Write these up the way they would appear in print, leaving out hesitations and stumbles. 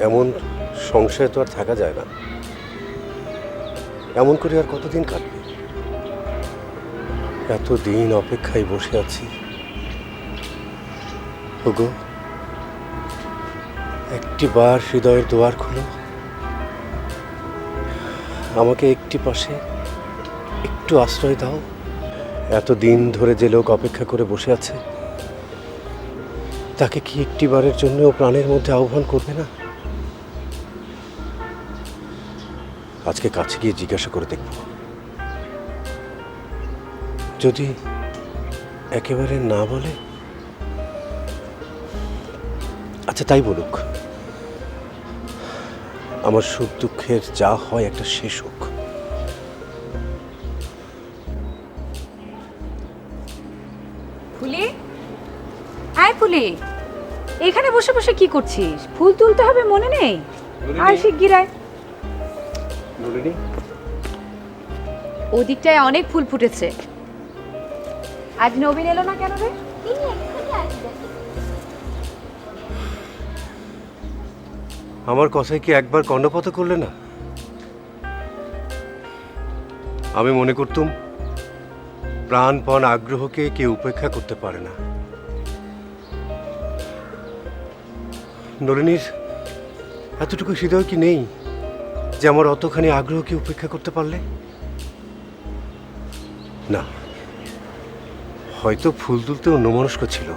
এমন সংশয়ে তো আর থাকা যায় না। এমন করে আর কতদিন কাটবে? এতদিন অপেক্ষায় বসে আছি। ওগো, একটি বার হৃদয়ের দুয়ার খুলো, আমাকে একটি পাশে একটু আশ্রয় দাও। এতদিন ধরে যে লোক অপেক্ষা করে বসে আছে, তাকে কি একটি বারের জন্য প্রাণের মধ্যে আহ্বান করবে না? আজকে কাছে গিয়ে জিজ্ঞাসা করে দেখব। যদি একেবারে না বলে, আচ্ছা তাই বলুক। আমার সুখ দুঃখের যা হয় একটা শেষ হোক। ফুলি, আয় ফুলি, এখানে বসে বসে কি করছিস? ফুল তুলতে হবে মনে নেই? আয় শিগগির আয়। ওদিকটায় অনেক ফুল ফুটেছে। আজ নবীন এলো না কেন রে? আমার কথায় কি একবার কর্ণপাত করলে না? আমি মনে করতুম প্রাণপণ আগ্রহকে কেউ উপেক্ষা করতে পারে না। নলিনীর এতটুকু হৃদয় কি নেই যে আমার অতখানি আগ্রহকে উপেক্ষা করতে পারলে? না, হয়তো ফুল তুলতে অন্যমনস্ক ছিল,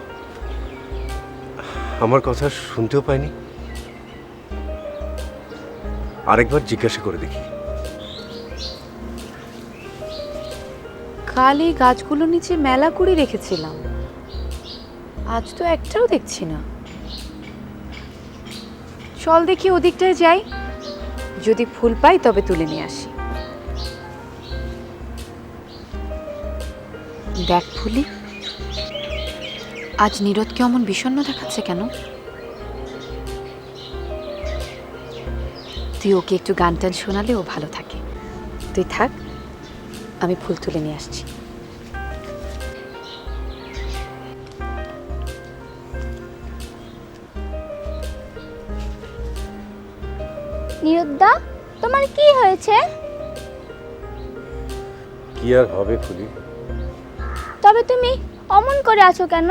আমার কথা শুনতেও পায়নি। আরেকবার জিজ্ঞাসা করে দেখি। কাল এই গাছগুলোর নিচে মেলা কুড়ি রেখেছিলাম, আজ তো একটাও দেখছি না। চল দেখি ওদিকটায় যাই, যদি ফুল পাই তবে তুলে নিয়ে আসি। দেখ ফুলি, আজ নীরদকে অমন বিষণ্ণ দেখাচ্ছে কেন? তুই ওকে একটু গান টান শোনালে ও ভালো থাকে। তুই থাক, আমি ফুল তুলে নিয়ে আসছি। নীরদা, তোমার কি হয়েছে? কি আর হবে ফুলি? তবে তুমি অমন করে আছো কেন?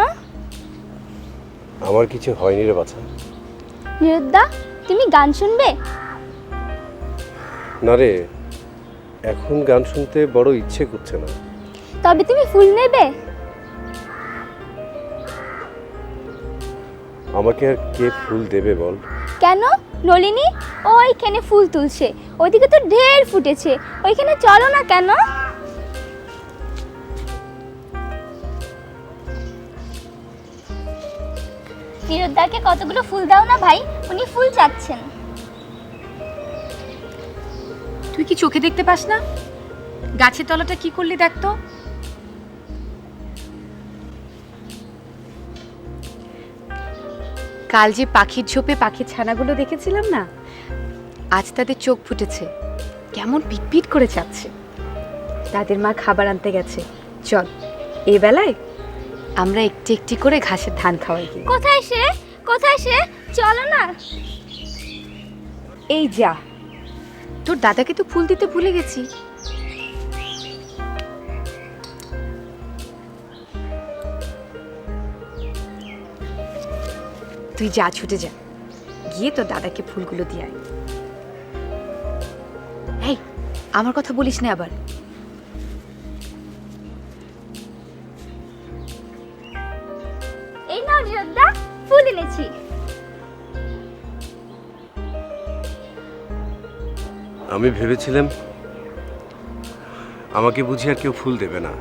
আমার কিছু হয়নি রে বাছা। নীরদা, তুমি গান শুনবে? না রে, এখন গান শুনতে বড় ইচ্ছে করছে না। তবে তুমি ফুল নেবে? আমাকে আর কে ফুল দেবে বল? কেন? নলিনী ওইখানে ফুল তুলছে, ওইদিকে তো ঢের ফুটেছে, ওইখানে চলো না কেন? নীরদাকে কতগুলো ফুল দাও না ভাই, উনি ফুল চাচ্ছেন। তুই কি চোখে দেখতে পাস না? গাছের তলাটা কি করলি দেখ তো। কাল যে পাখির ঝোপে পাখির ছানাগুলো দেখেছিলাম না, আজ তাদের চোখ ফুটেছে, কেমন পিটপিট করে যাচ্ছে। তাদের মা খাবার আনতে গেছে। চল এই বেলায় আমরা একটি একটি করে ঘাসের ধান খাওয়াই দিই। কোথায় সে? কোথায় সে? চলো না। এই যা, তোর দাদাকে তো ফুল দিতে ভুলে গেছি। তুই যা, ছুটে যা, গিয়ে তোর দাদাকে ফুলগুলো দিয়ে আয়। এই, আমার কথা বলিস না আবার। এই নাও নীরদা, ফুল এনেছি। আমি ভেবেছিলাম আমাকে বুঝি আর কেউ ফুল দেবে না,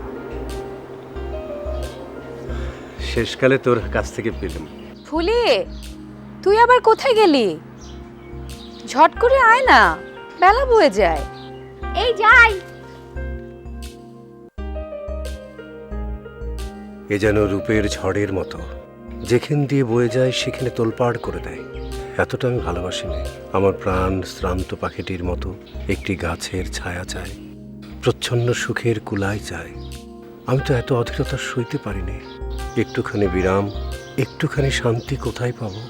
শেষকালে তোর কাছ থেকে পেলাম। ফুলি, তুই আবার কোথায় গেলি? ঝট করে আয় না, বেলা বয়ে যায়। এই যাই। এ যেন রূপের ঝড়ের মতো, যেখান দিয়ে বয়ে যায় সেখানে তোলপাড় করে দেয়। এতটা আমি ভালোবাসিনি। আমার প্রাণ শ্রান্ত পাখিটির মতো একটি গাছের ছায়া চায়, প্রচ্ছন্ন সুখের কুলাই চায়। আমি তো এত অধীরতা সইতে পারিনি। একটুখানি বিরাম, একটুখানি শান্তি কোথায় পাবো?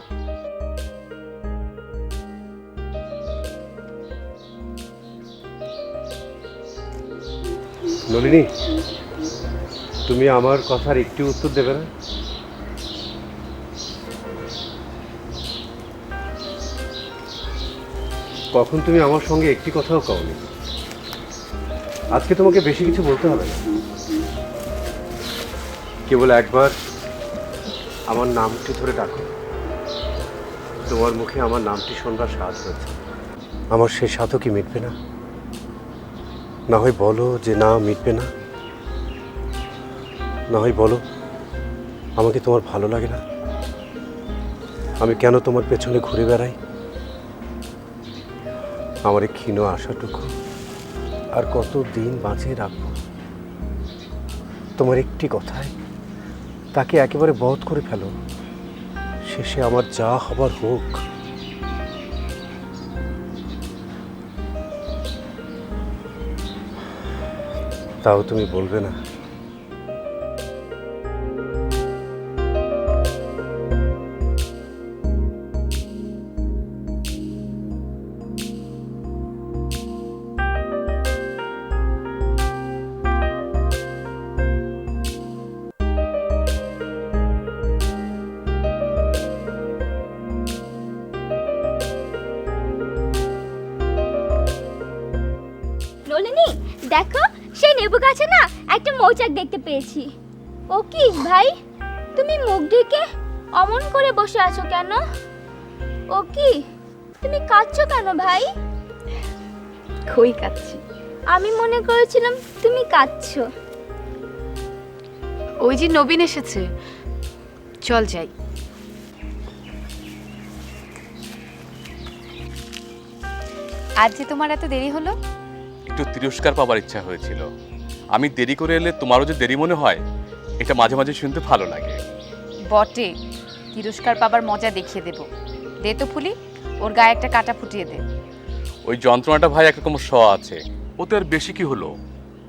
নলিনী, তুমি আমার কথার একটি উত্তর দেবে না? কখন তুমি আমার সঙ্গে একটি কথাও কওনি। আজকে তোমাকে বেশি কিছু বলতে হবে না, কেবল একবার আমার নামটি ধরে ডাকো। তোমার মুখে আমার নামটি শুনবার স্বাদ হয়েছে, আমার সেই স্বাদও কি মিটবে না? না হয় বলো যে না, মিটবে না। না হয় বলো আমাকে তোমার ভালো লাগে না, আমি কেন তোমার পেছনে ঘুরে বেড়াই। আমার এই ক্ষীণ আশাটুকু আর কত দিন বাঁচিয়ে রাখবো? তোমার একটি কথায় তাকে একেবারে বধ করে ফেলো, শেষে আমার যা হবার হোক। তাও তুমি বলবে না? নলিনী, দেখো সেই লেবু গাছে না একটা মৌচাক দেখতে পেয়েছি। ও কি ভাই, তুমি মুখ ঢেকে অমন করে বসে আছো কেন? ও কি, তুমি কাঁদছো কেন ভাই? কই কাচ্ছি? আমি মনে করেছিলাম তুমি কাঁদছো। ওই যে নবীন এসেছে, চল যাই। আজ যে তোমার এত দেরি হলো? একটু তিরস্কার পাবার ইচ্ছা হয়েছিল। আমি দেরি করে এলে তোমারও যে দেরি মনে হয়, এটা মাঝে মাঝে শুনতে ভালো লাগে। বটে, তিরস্কার পাবার মজা দেখিয়ে দেব। দে তো ফুলি, ওর গায়ে একটা কাঁটা ফুটিয়ে দে। ওই যন্ত্রণাটা ভাই একরকম আছে, ওতে আর বেশি কি হলো?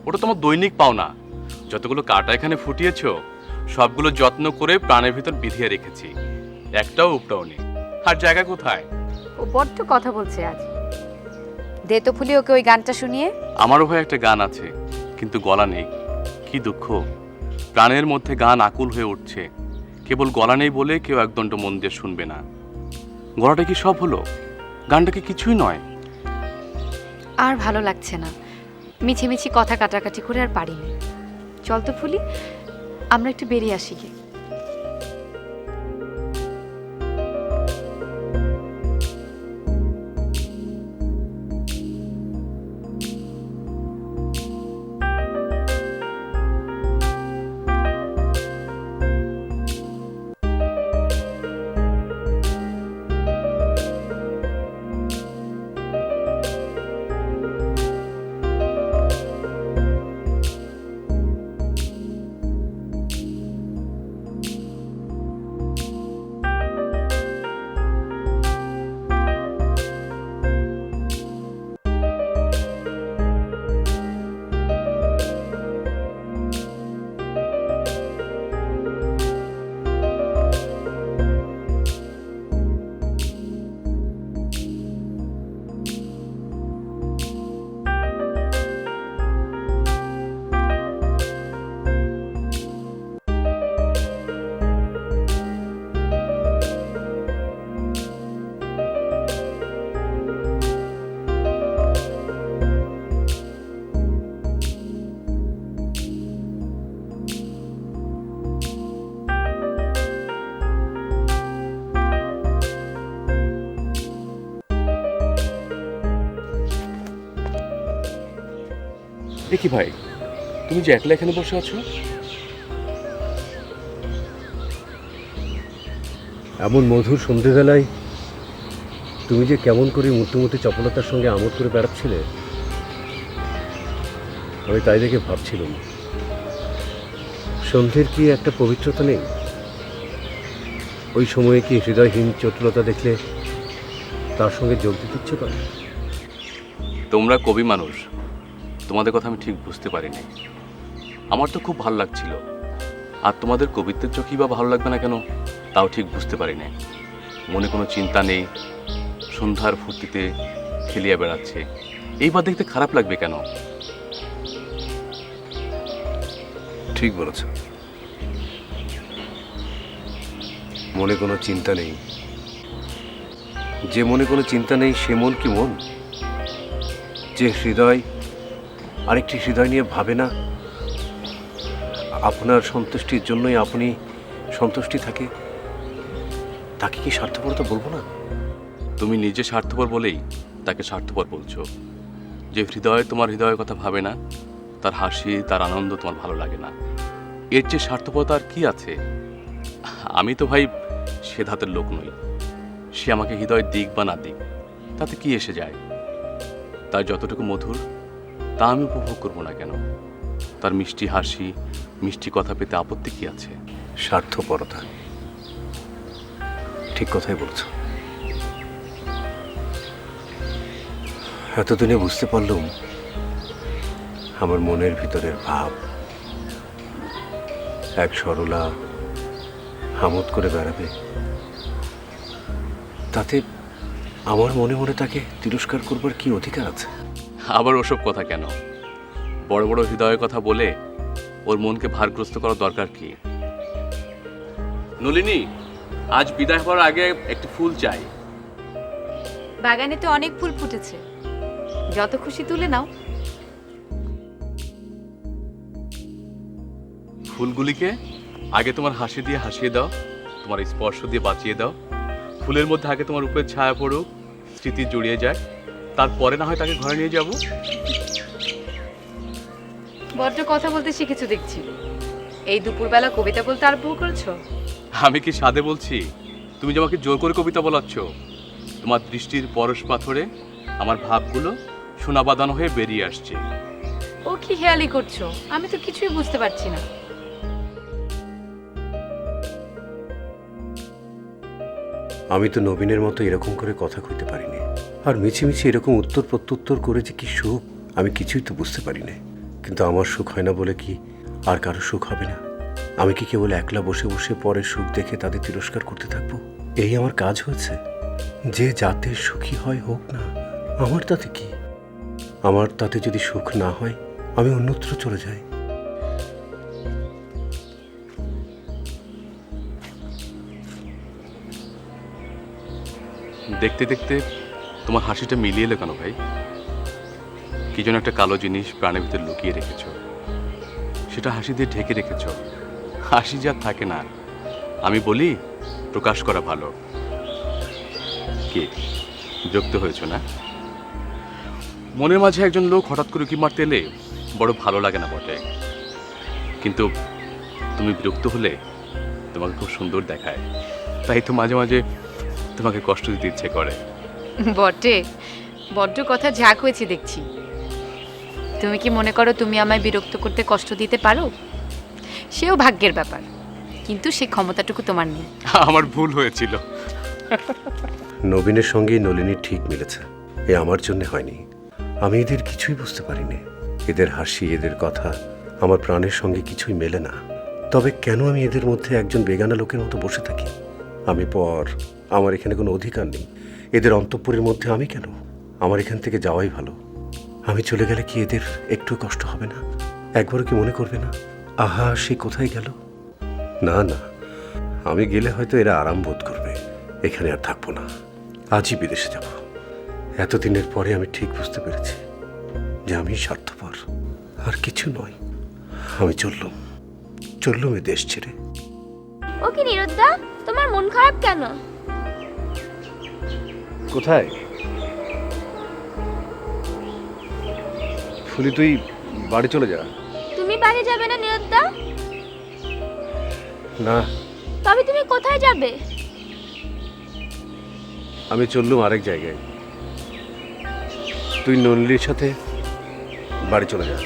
ওটা তোমার দৈনিক পাওনা। যতগুলো কাঁটা এখানে ফুটিয়েছো, সবগুলো যত্ন করে প্রাণের ভিতর বিধিয়ে রেখেছি, একটাও উপটাও নেই। আর জায়গা কোথায়? ও বড্ড কথা বলছে আজ। দে তো ফুলি ওকে ওই গানটা শুনিয়ে। আমারও ভাই একটা গান আছে, কিন্তু গলা নেই। কি দুঃখ, প্রাণের মধ্যে গান আকুল হয়ে উঠছে, কেবল গলা নেই বলে কেউ একদণ্ড মন দিয়ে শুনবে না। গলাটা কি সব হলো? গানটা কি কিছুই নয়? আর ভালো লাগছে না, মিছিমিছি কথা কাটাকাটি করে আর পারি না। চল তো ফুলি, আমরা একটু বেরিয়ে আসি গে। দেখি ভাই, তুমি যে একলা এখানে বসে আছো? এমন মধুর সন্ধেবেলায় তুমি যে কেমন করে মূর্তিমূর্তি চপলতার সঙ্গে আমোদ করে বেড়াচ্ছিলে, আমি তাই দেখে ভাবছিলাম, সন্ধ্যের কি একটা পবিত্রতা নেই? ওই সময়ে কি হৃদয়হীন চটুলতা দেখলে তার সঙ্গে যোগ দিতে ইচ্ছে করে? তোমরা কবি মানুষ, তোমাদের কথা আমি ঠিক বুঝতে পারিনি। আমার তো খুব ভালো লাগছিল, আর তোমাদের কবিত্বের চোখেই বা ভালো লাগবে না কেন তাও ঠিক বুঝতে পারিনি। মনে কোনো চিন্তা নেই, সন্ধ্যার ফুর্তিতে খেলিয়া বেড়াচ্ছে, এইবার দেখতে খারাপ লাগবে কেন? ঠিক বলেছ। মনে কোনো চিন্তা নেই, যে মনে কোনো চিন্তা নেই সে মন কি মন? যে হৃদয় আরেকটি হৃদয় নিয়ে ভাবে না, আপনার সন্তুষ্টির জন্যই আপনি সন্তুষ্টি থাকে, তাকে কি স্বার্থপরতা বলবো না? তুমি নিজে স্বার্থপর বলেই তাকে স্বার্থপর বলছো। যে হৃদয় তোমার হৃদয়ের কথা ভাবে না, তার হাসি তার আনন্দ তোমার ভালো লাগে না, এর চেয়ে স্বার্থপরতা আর কি আছে? আমি তো ভাই সে ধাতের লোক নই। সে আমাকে হৃদয় দিক বা না দিক তাতে কি এসে যায়? তার যতটুকু মধুর তা আমি উপভোগ করবো না কেন? তার মিষ্টি হাসি মিষ্টি কথা পেতে আপত্তি কি আছে? স্বার্থপরতা, ঠিক কথাই বলছো। এতদিনে বুঝতে পারলুম আমার মনের ভিতরের ভাব। এক সরলা আমোদ করে বেড়াবে, তাতে আমার মনে মনে তাকে তিরস্কার করবার কি অধিকার আছে? আবার ওসব কথা কেন? বড় বড় হৃদয়ের কথা বলে ওর মনকে ভারগ্রস্ত করার দরকার কি? নলিনী, আজ বিদায় হওয়ার আগে একটি ফুল চাই। বাগানে তো অনেক ফুল ফুটেছে, যত খুশি তুলে নাও। ফুলগুলিকে আগে তোমার হাসি দিয়ে হাসিয়ে দাও, তোমার স্পর্শ দিয়ে বাঁচিয়ে দাও। ফুলের মধ্যে আগে তোমার উপরে ছায়া পড়ুক, স্মৃতি জড়িয়ে যায়, তারপরে না হয় তাকে ঘরে নিয়ে যাব। বড্ড কথা বলতে শিখেছো দেখছি। এই দুপুরবেলা কবিতা বলতে আরম্ভ করেছো? আমি কি সাধে বলছি? তুমি যে আমাকে জোর করে কবিতা বলাচ্ছ। তোমার দৃষ্টির পরশ পাথরে আমার ভাবগুলো সোনা বাঁধানো হয়ে বেরিয়ে আসছে। ও কি হেয়ালি করছো? আমি তো কিছুই বুঝতে পারছি না। আমি তো নবীনের মতো এরকম করে কথা কইতে পারিনি, আর মিছিমিছি এরকম উত্তর প্রত্যুত্তর করে যে কি সুখ আমি কিছুই তো বুঝতে পারি না। কিন্তু আমার সুখ হয় না বলে কি আর কারো সুখ হবে না? আমি কি কেবল একলা বসে বসে পরের সুখ দেখে তাদের তিরস্কার করতে থাকবো? এই আমার কাজ হয়েছে। যে যাতে সুখী হয় হোক না, আমার তাতে কি? আমার তাতে যদি সুখ না হয় আমি অন্যত্র চলে যাই। দেখতে দেখতে তোমার হাসিটা মিলিয়ে এলো কেন ভাই? কি যেন একটা কালো জিনিস প্রাণের ভিতরে লুকিয়ে রেখেছো, সেটা হাসি দিয়ে ঢেকে রেখেছো। হাসি যা থাকে না, আমি বলি প্রকাশ করা ভালো। কি বিরক্ত হয়েছ না? মনের মাঝে একজন লোক হঠাৎ করে উকি মারতে এলে বড় ভালো লাগে না বটে, কিন্তু তুমি বিরক্ত হলে তোমাকে খুব সুন্দর দেখায়। তাই তো মাঝে মাঝে তোমাকে কষ্ট দিতে ইচ্ছে করে। বটে, বড্ড কথা ঝাঁক হয়েছে দেখছি। তুমি কি মনে করো তুমি আমায় বিরক্ত করতে কষ্ট দিতে পারো? সেও ভাগ্যের ব্যাপার, কিন্তু সে ক্ষমতাটুকু তোমার নেই। আমার ভুল হয়েছিল। নবীনের সঙ্গেই নলিনীর ঠিক মিলেছে। এ আমার জন্য হয়নি। আমি এদের কিছুই বুঝতে পারিনি। এদের হাসি, এদের কথা আমার প্রাণের সঙ্গে কিছুই মেলে না। তবে কেন আমি এদের মধ্যে একজন বেগানা লোকের মতো বসে থাকি? আমি পর, আমার এখানে কোনো অধিকার নেই। এদের অন্তঃপুরের মধ্যে আমি কেন? আমার এখান থেকে যাওয়াই ভালো। আমি চলে গেলে কি এদের একটু কষ্ট হবে না? একবারও কি মনে করবে না, আহা সে কোথায় গেল? না না, আমি গেলে হয়তো এরা আরাম বোধ করবে। এখানে আর থাকবো না, আজই বিদেশে যাব। এতদিনের পরে আমি ঠিক বুঝতে পেরেছি যে আমি স্বার্থপর, আর কিছু নয়। আমি চললুম এ দেশ ছেড়ে। ও কি নিরুদ্দা, তোমার মন খারাপ কেন? কোথায় ফুলি? তুই বাড়ি চলে যা। তুমি বাড়ি যাবে না নিরুদ্দা? না, তবে তুমি কোথায় যাবে? আমি চললুম আরেক জায়গায়। তুই নলিনীর সাথে বাড়ি চলে যা।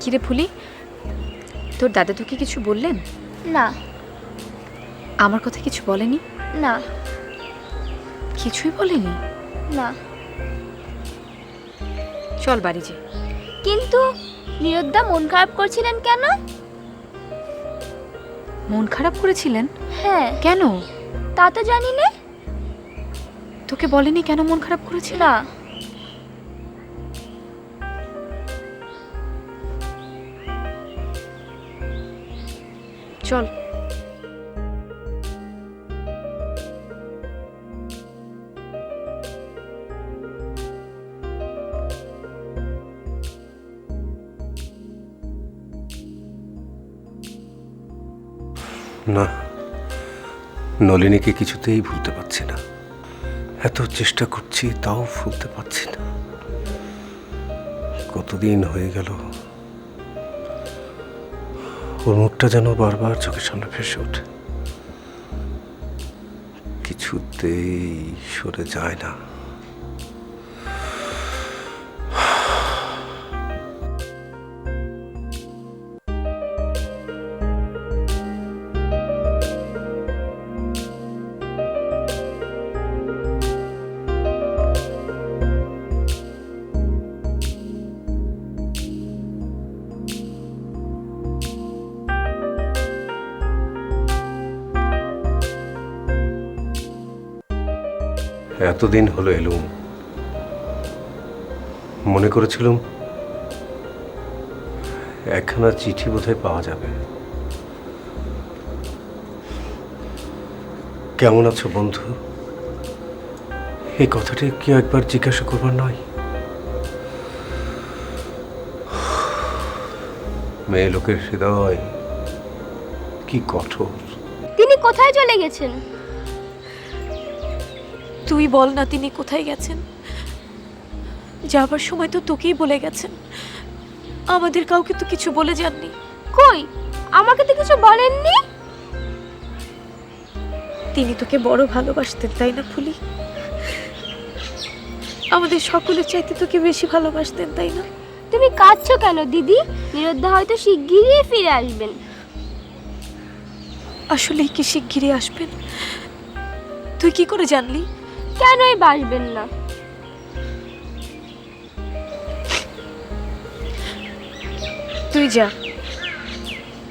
কিরে ফুলি, তোর দাদা তোকে কিছু বললেন? না। আমার কথা কিছু বলেনি? না। কিছুই বলেনি? না। চল বাড়ি যে। কিন্তু নিরুদ্দা মন খারাপ করছিলেন কেন? মন খারাপ করেছিলেন? হ্যাঁ। কেন? তা তো জানি না। তোকে বলেনি কেন মন খারাপ করেছিল? না। চল। না, নলিনীকে কিছুতেই ভুলতে পারছি না। এত চেষ্টা করছি তাও ভুলতে পারছি না। কতদিন হয়ে গেল, ওর মুখটা যেন বারবার চোখের সামনে ভেসে ওঠে, কিছুতেই সরে যায় না। এতদিন হলো এলুম, মনে করেছিলাম একখানা চিঠি বোধহয় পাওয়া যাবে। কেমন আছো বন্ধু, এই কথাটি কি একবার জিজ্ঞাসা করবার নয়? মেয়ে লোকের হৃদয় কি কঠোর। তিনি কোথায় চলে গেছেন? তুই বল না তিনি কোথায় গেছেন। যাবার সময় তো তোকেই বলে গেছেন, আমাদের কাউকে তো কিছু বলে যাননি। কই, আমাকে তো কিছু বলেননি। তিনি তোকে বড় ভালোবাসতেন তাই না ফুলি? আমাদের সকলের চাইতে তোকে বেশি ভালোবাসতেন তাই না? তুমি কাঁদছো কেন দিদি? নিরুদ্ধা হয়তো শিগগিরই ফিরে আসবেন। আসলেই কি শিগগিরই আসবেন? তুই কি করে জানলি? কেনই বাসবেন না? তুই যা,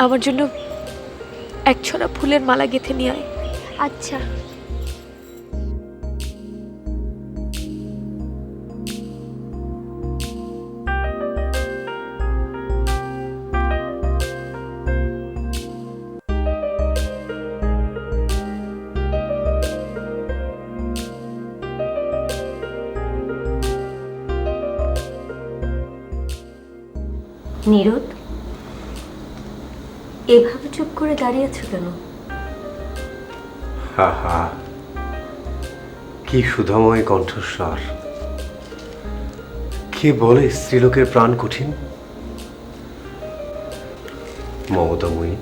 আমার জন্য এক ছড়া ফুলের মালা গেঁথে নিয়ে আয়। আচ্ছা। নিরোদ, এভাবে চুপ করে দাঁড়িয়ে আছো কেন? হা হা, কি সুধাময় কণ্ঠস্বর। কে বলে স্ত্রীলোকের প্রাণ কঠিন? মমতাময়ী,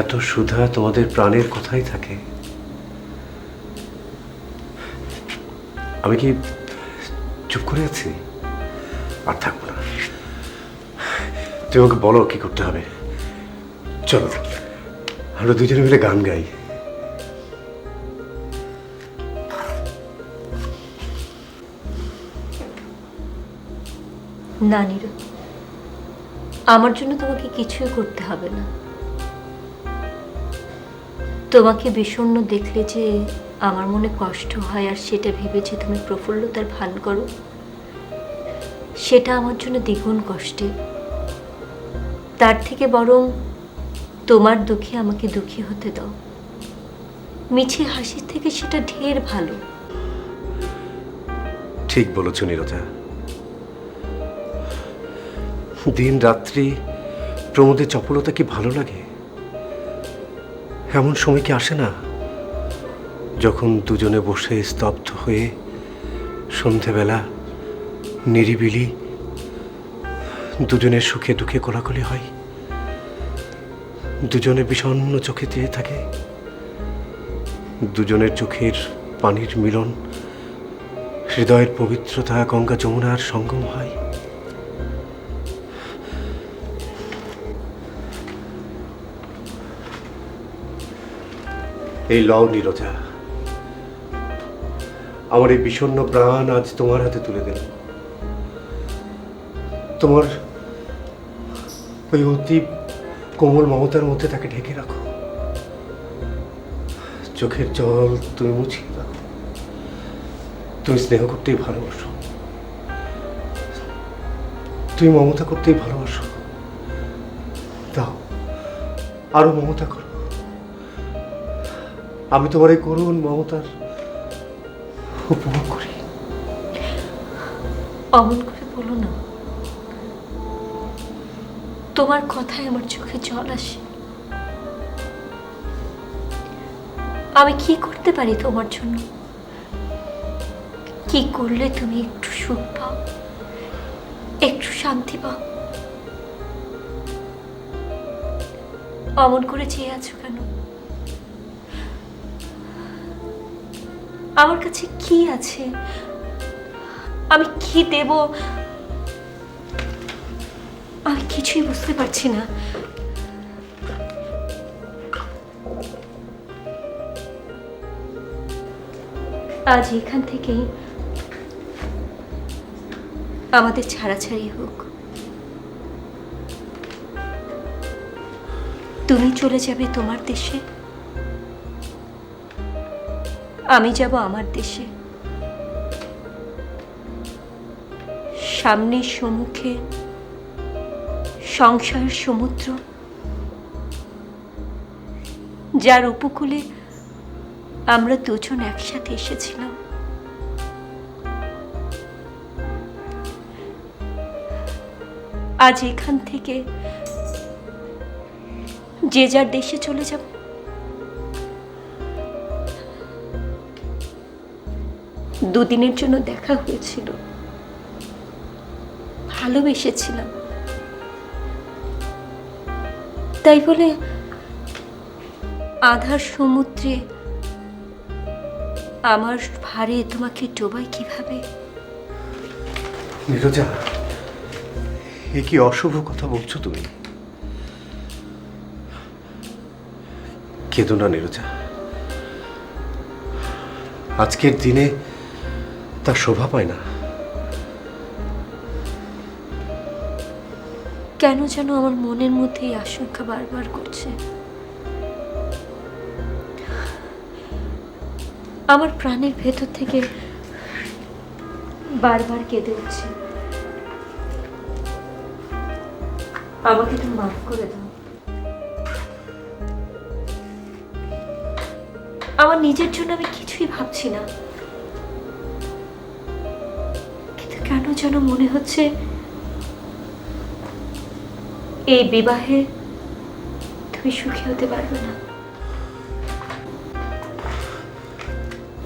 এত সুধা তোমাদের প্রাণের কথাই থাকে। আমি কি চুপ করে আছি? আর থাকবো না, তুমি আমাকে বলো কি করতে হবে। চলো আমরা দুজনে মিলে গান গাই। না নিরোদ, আমার জন্য তোমাকে কিছুই করতে হবে না। তোমাকে বিষণ্ণ দেখলে যে আমার মনে কষ্ট হয়, আর সেটা ভেবেছে তুমি প্রফুল্লতার ভান করো, সেটা আমার জন্য দ্বিগুণ কষ্টের। তার থেকে বরং তোমার দুঃখে আমাকে দুঃখী হতে দাও। মিছে হাসির থেকে সেটা ঢের ভালো। ঠিক বলেছ নীরজা। দিন রাত্রি প্রমোদের চপলতা কি ভালো লাগে? এমন সময় কি আসে না যখন দুজনে বসে স্তব্ধ হয়ে সন্ধেবেলা নিরিবিলি দুজনের সুখে দুঃখে কোলাকুলি হয়, দুজনে বিষণ্ণ চোখে চেয়ে থাকে, দুজনের চোখের পানির মিলন, হৃদয়ের পবিত্রতা গঙ্গা যমুনার সঙ্গম হয়। এই লও নীরজা, আমার এই বিষণ্ণ প্রাণ আজ তোমার হাতে তুলে দিলাম। তোমার ওই অতি কোমল মমতার মধ্যে তাকে ঢেকে রাখো। চোখের জল তুমি মুছিয়ে দাও। তুমি স্নেহ করতেই ভালোবাসো, তুমি মমতা করতেই ভালোবাসো। দাও, আরো মমতা করো। আমি তোমার এই করুণ মমতার উপভোগ করি। অমন করে বলো না, তোমার কথায় আমার চোখে জল আসে। আমি কি করতে পারি তোমার জন্য? কি করলে তুমি একটু সুখ পাও, একটু শান্তি পাও? অমন করে চেয়ে আছো কেন? আমার কাছে কি আছে? আমি কি দেব? আমি কিছুই বুঝতে পারছি না। আজ এখান থেকেই আমাদের ছাড়াছাড়ি হোক। তুমি চলে যাবে তোমার দেশে, আমি যাব আমার দেশে। সামনের সম্মুখে সংশয়ের সমুদ্র, যার উপকূলে আমরা দুজন একসাথে এসেছিলাম। আজ এখান থেকে যে যার দেশে চলে যাব। দুদিনের জন্য দেখা হয়েছিল, ভালোবেসেছিলাম, তাই বলে আধার সমুদ্রে আমার ভারে তোমাকে ডোবাই কিভাবে? নীরজা, এ কি অশুভ কথা বলছো তুমি? কেঁদো না নীরজা, আজকের দিনে তা শোভা পায় না। কেন যেন আমার মনের মধ্যে এই আশঙ্কা বারবার করছে। আমার প্রাণের ভেতর থেকে বারবার কেঁদে উঠছে। আমাকে তুমি মাফ করে দাও। আমার নিজের জন্য আমি কিছুই ভাবছি না, কিন্তু কেন যেন মনে হচ্ছে এই বিবাহে তুমি সুখী হতে পারবে না।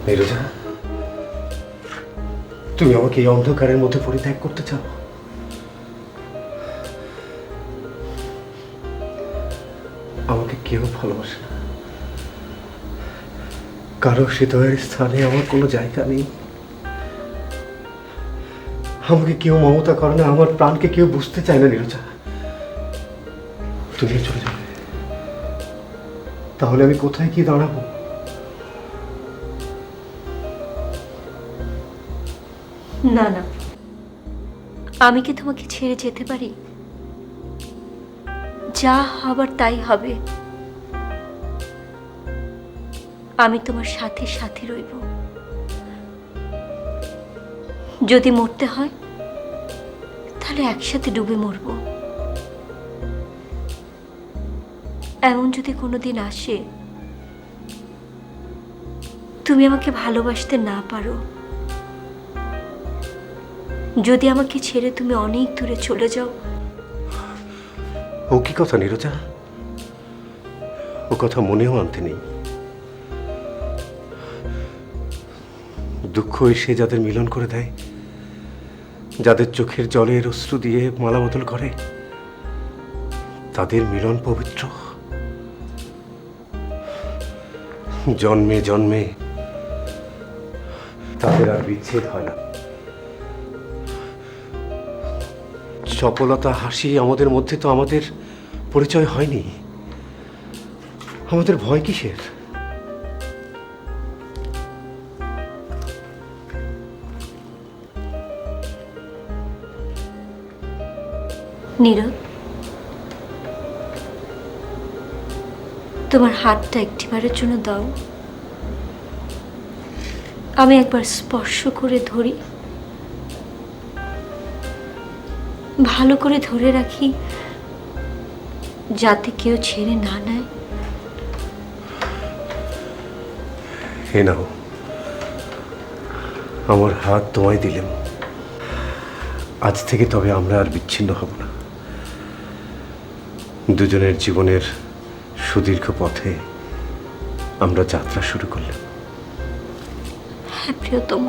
নীরজা, তুমি আমাকে এই অন্ধকারের মধ্যে পরিত্যাগ করতে চাও? আমাকে কেউ ভালোবাসে না, কারো হৃদয়ের স্থানে আমার কোনো জায়গা নেই। আমাকে কেউ মমতা করে না, আমার প্রাণকে কেউ বুঝতে চায় না। নীরজা, তুমি চলে যাবে, তাহলে আমি কোথায় কি দাঁড়াবো? না না, আমি কি তোমাকে ছেড়ে যেতে পারি? যা হবার তাই হবে। আমি তোমার সাথে সাথে রইব। যদি মরতে হয় তাহলে একসাথে ডুবে মরব। এমন যদি কোনোদিন আসে তুমি আমাকে ভালোবাসতে না পারো, যদি আমাকে ছেড়ে তুমি অনেক দূরে চলে যাও। ও কি কথা নীরজা? ও কথা মনেও আনতে নেই। দুঃখ এসে যাদের মিলন করে দেয়, যাদের চোখের জলের অশ্রু দিয়ে মালা বদল করে, তাদের মিলন পবিত্র। জন্মে জন্মে তাদের আর বিচ্ছেদ হয় না। চপলতা হাসি আমাদের মধ্যে তো আমাদের পরিচয় হয়নি। আমাদের ভয় কিসের? নীরব, তোমার হাতটা একটিবারের জন্য দাও। আমি একবার স্পর্শ করে ধরি, ভালো করে ধরে রাখি, যাতে কেউ ছেড়ে না নেয়। এ নাও, আমার হাত তোমায় দিলাম। আজ থেকে তবে আমরা আর বিচ্ছিন্ন হব না। দুজনের জীবনের সুদীর্ঘ পথে আমরা যাত্রা শুরু করলাম। হ্যাঁ প্রিয়তম।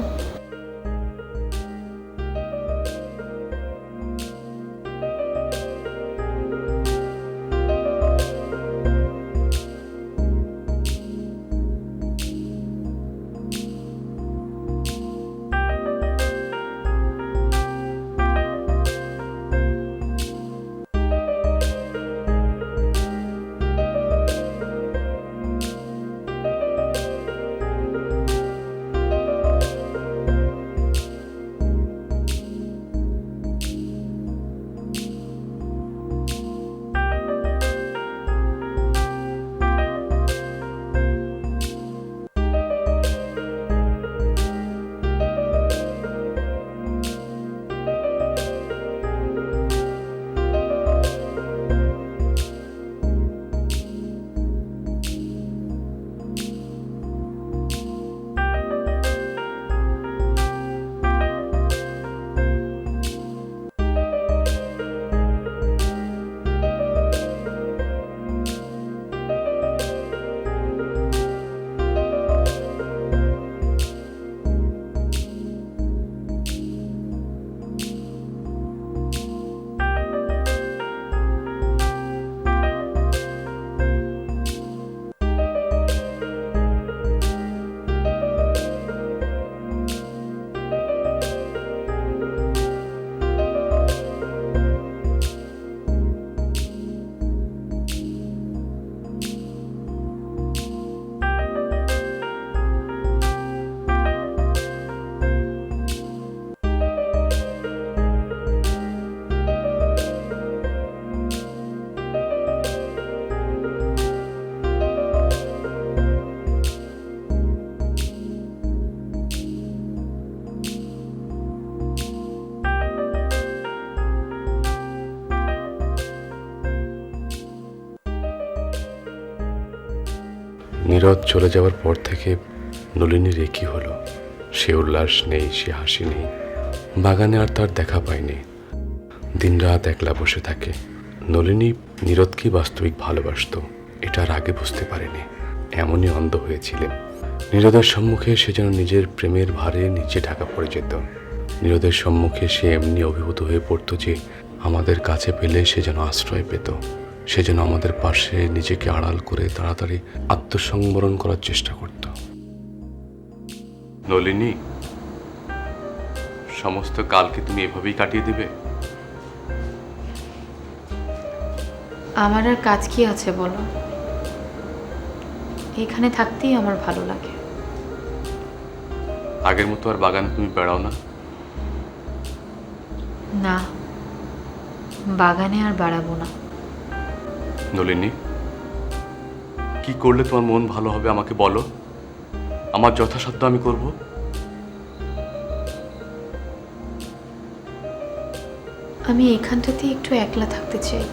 নীরদ চলে যাওয়ার পর থেকে নলিনীর একই হলো। সে উল্লাস নেই, সে হাসি নেই, বাগানে আর তার দেখা পায়নি। দিনরাত একলা বসে থাকে। নলিনী নীরদকেই বাস্তবিক ভালোবাসত, এটা আর আগে বুঝতে পারেনি। এমনই অন্ধ হয়েছিলেন। নীরদের সম্মুখে সে যেন নিজের প্রেমের ভারে নিচে ঢাকা পড়ে যেত। নীরদের সম্মুখে সে এমনি অভিভূত হয়ে পড়তো যে আমাদের কাছে পেলে সে যেন আশ্রয় পেত। সে যেন আমাদের পাশে নিজেকে আড়াল করে তাড়াতাড়ি আত্মসংবরণ করার চেষ্টা করত। নলিনী, সমস্ত কালকে তুমি এভাবেই কাটিয়ে দিবে? আমার আর কাজ কি আছে বলো? এখানে থাকতেই আমার ভালো লাগে। আগের মতো আর বাগানে তুমি বেড়াও না? না, বাগানে আর বেড়াবো না। নলিনী, কি করলে তোমার মন ভালো হবে আমাকে বলো, আমার যথাসাধ্য আমি করব। আমি এখানটাতে একটু একলা থাকতে চাই।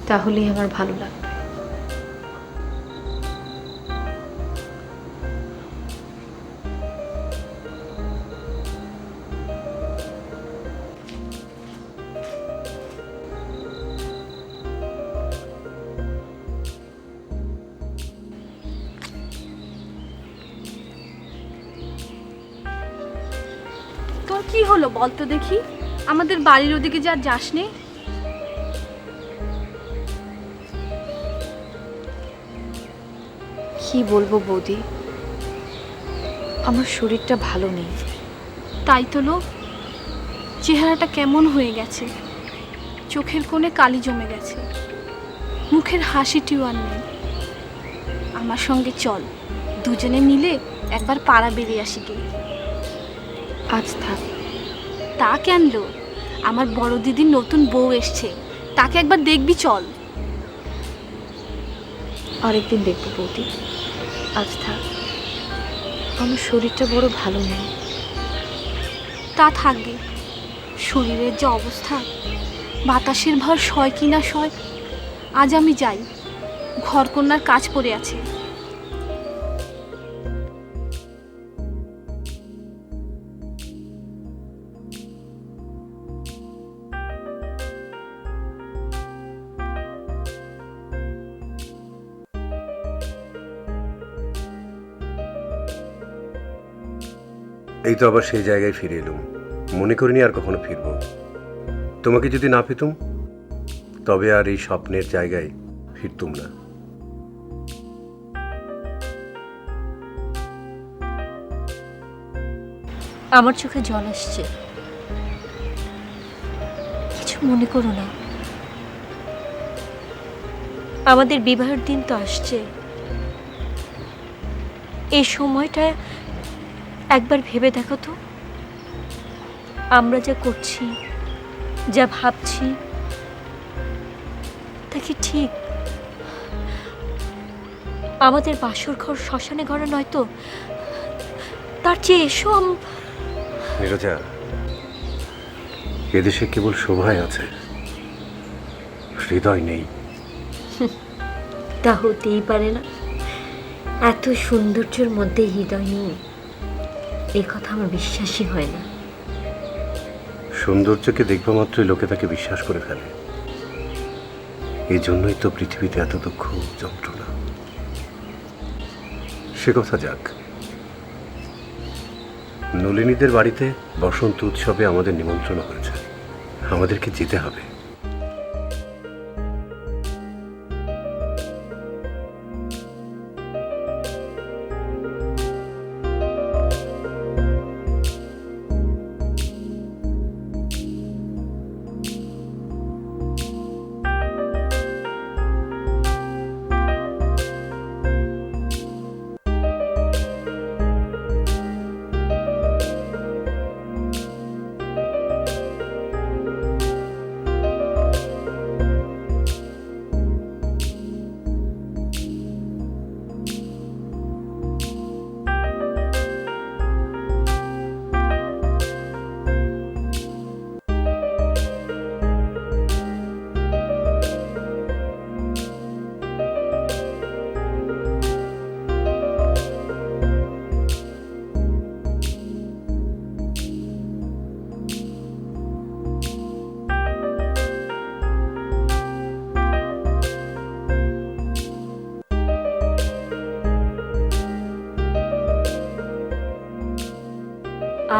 তাহলেই আমার ভালো লাগবে। তোর কি হলো বলতো দেখি? আমাদের বাড়ির ওদিকে যা যাসনি? কি বলবো বৌদি, আমার শরীরটা ভালো নেই। তাই তো লো, চেহারাটা কেমন হয়ে গেছে, চোখের কোণে কালি জমে গেছে, মুখের হাসিটিও আর নেই। আমার সঙ্গে চল, দুজনে মিলে একবার পাড়া বেরিয়ে আসি গে। আজ থাক। তা কেন লো, আমার বড় দিদির নতুন বউ এসছে, তাকে একবার দেখবি, চল। আরেকদিন দেখবো বৌদি, আজ থাক। আমার শরীরটা বড় ভালো নেই। তা থাকবে, শরীরের যে অবস্থা, বাতাসের ভার সয় কি না সয়। আজ আমি যাই, ঘরকন্যার কাজ পড়ে আছে। এই তো আবার সেই জায়গায় ফিরে এলুম। মনে করিনি আর কখনো ফিরবো। তোমাকে যদি না পেতুম তবে আর এই স্বপ্নের জায়গায় ফিরতুম না। আমার চোখে জল আসছে, কিছু মনে করো না। আমাদের বিবাহের দিন তো আসছে। এই সময়টা একবার ভেবে দেখো তো, আমরা যা করছি, যা ভাবছি, তা কি ঠিক? আমাদের বাসর ঘর শ্মশানে ঘরে নয় তো? তার চেয়ে এসো নীরজা, এদেশে কেবল শোভায় আছে, হৃদয় নেই। তা হতেই পারে না। এত সৌন্দর্যের মধ্যে হৃদয় নেই, এ কথা আমার বিশ্বাসই হয় না। সৌন্দর্যকে দেখবা মাত্রই লোকে তাকে বিশ্বাস করে ফেলে। এই জন্যই তো পৃথিবীতে এত দুঃখ যন্ত্রণা। সে কথা যাক, নলিনীদের বাড়িতে বসন্ত উৎসবে আমাদের নিমন্ত্রণ হয়েছে, আমাদেরকে যেতে হবে।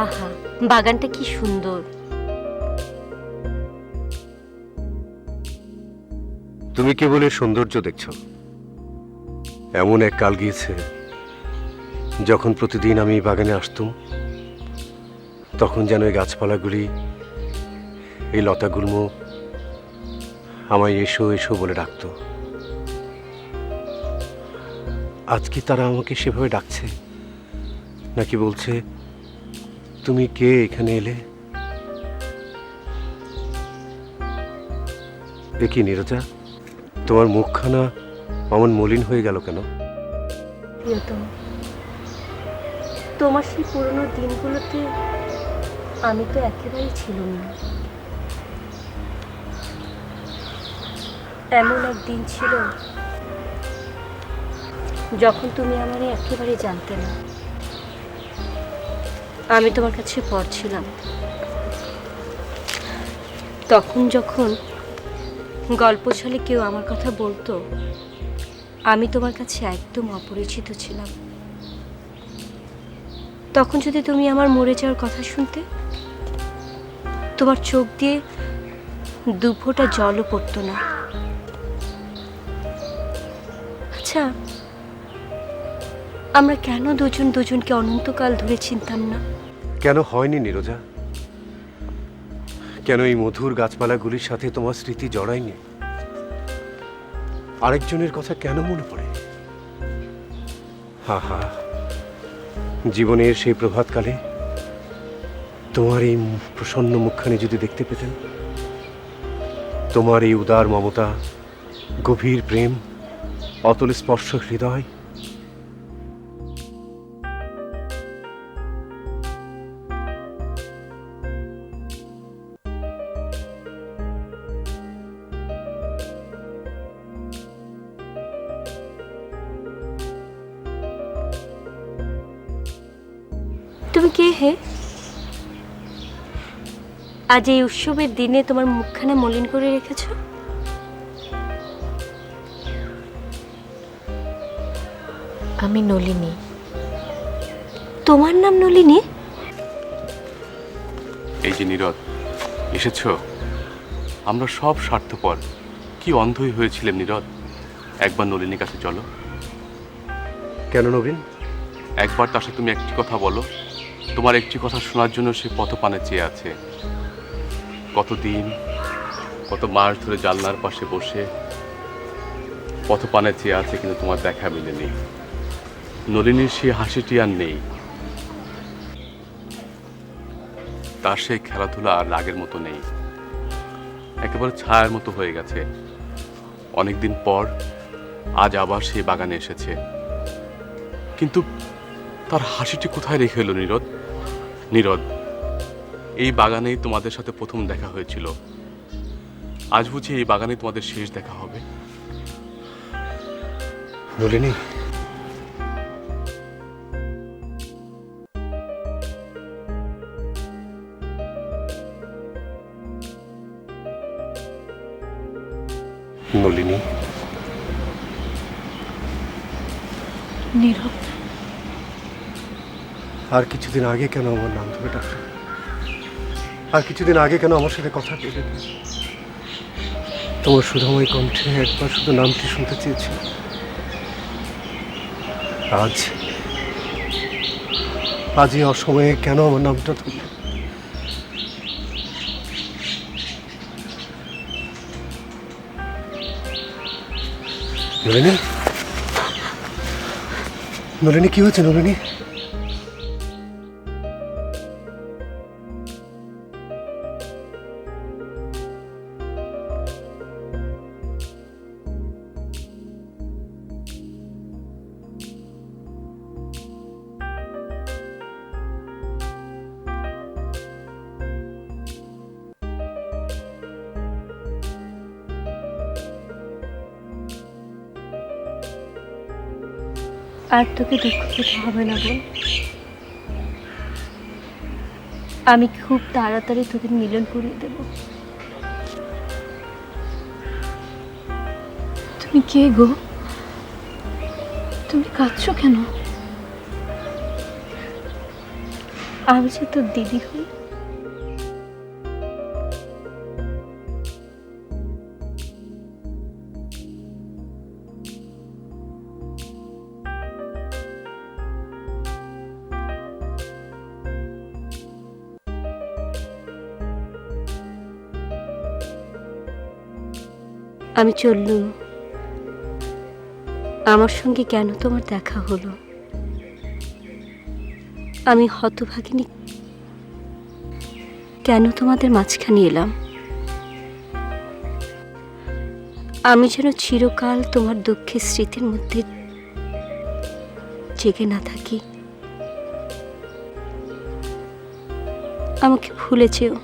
আহা, বাগানটা কি সুন্দর। তুমি কেবল এর সৌন্দর্য দেখছো। এমন এক কাল গিয়েছে যখন প্রতিদিন আমি এই বাগানে আসতুম, তখন যেন এই গাছপালাগুলি, এই লতাগুল্ম আমায় এসো এসো বলে ডাকতো। আজ কি তারা আমাকে সেভাবে ডাকছে, নাকি বলছে তুমি কে, এখানে এলে? এ কি নীরজা, তোমার মুখখানা অমন মলিন হয়ে গেল কেন? প্রিয়তম, তোমার সেই পুরনো দিনগুলোতে আমি তো একেবারেই ছিলাম না। এমন এক দিন ছিল যখন তুমি আমারে একেবারে জানতে না। আমি তোমার কাছে পর ছিলাম। তখন যখন গল্প ছলে কেউ আমার কথা বলতো, আমি তোমার কাছে একদম অপরিচিত ছিলাম। তখন যদি তুমি আমার মরে যাওয়ার কথা শুনতে, তোমার চোখ দিয়ে দু ফোঁটা জলও পড়তো না। আচ্ছা, আমরা কেন দুজন দুজনকে অনন্তকাল ধরে চিনতাম না? কেন হয়নি নীরজা? কেন এই মধুর গাছপালাগুলির সাথে তোমার স্মৃতি জড়ায়নি? আরেকজনের কথা কেন মনে পড়ে? হা হা, জীবনের সেই প্রভাতকালে তোমার এই প্রসন্ন মুখখানি যদি দেখতে পেতেন, তোমার এই উদার মমতা, গভীর প্রেম, অতল স্পর্শ হৃদয়। তুমি কে হে? আজ এই উৎসবের দিনে তোমার মুখখানা মলিন করে রেখেছো। আমি নলিনী। তোমার নাম নলিনী? এই যে নীরদ, এসেছো। আমরা সব স্বার্থপর, কি অন্ধই হয়েছিলাম নীরদ। একবার নলিনীর কাছে চলো। কেন নবীন? একবার তার সাথে তুমি একটি কথা বলো। তোমার একটি কথা শোনার জন্য সে পথপানে চেয়ে আছে। কতদিন, কত মাস ধরে জানলার পাশে বসে পথপানে চেয়ে আছে, কিন্তু তোমার দেখা মেলেনি। নলিনীর সেই হাসিটি আর নেই। তার সেই খেলাধুলা আর আগের মতো নেই, একেবারে ছায়ার মতো হয়ে গেছে। অনেকদিন পর আজ আবার সেই বাগানে এসেছে, কিন্তু তার হাসিটি কোথায় রেখে এলো নীরদ? নীরদ, এই বাগানেই তোমাদের সাথে প্রথম দেখা হয়েছিল। আজ বুঝি এই বাগানে তোমাদের শেষ দেখা হবে? নলিনী, নলিনী, নীরব, আর কিছুদিন আগে কেন আমার নাম ধরে ডাকলে? আর কিছুদিন আগে কেন আমার সাথে কথা বলে? তোমার সুধাময় কণ্ঠে একবার শুধু নামটি শুনতে চেয়েছি। আজই অসময়ে কেন আমার নামটা ধরলে? নলিনী, নলিনী, কি হয়েছে নলিনী? আর তোকে দুঃখ পেতে হবে না বোন। আমি খুব তাড়াতাড়ি তোদের মিলন করিয়ে দেব। তুমি কে গো? তুমি কাঁদছো কেন? আমি যে তোর দিদি হই। আমি চললুম, আমার সঙ্গে কেন তোমার দেখা হলো? আমি হতভাগিনী কেন তোমাদের মাঝখানে এলাম? আমি যেন চিরকাল তোমার দুঃখের স্মৃতির মধ্যে জেগে না থাকি। আমাকে ভুলে যেও।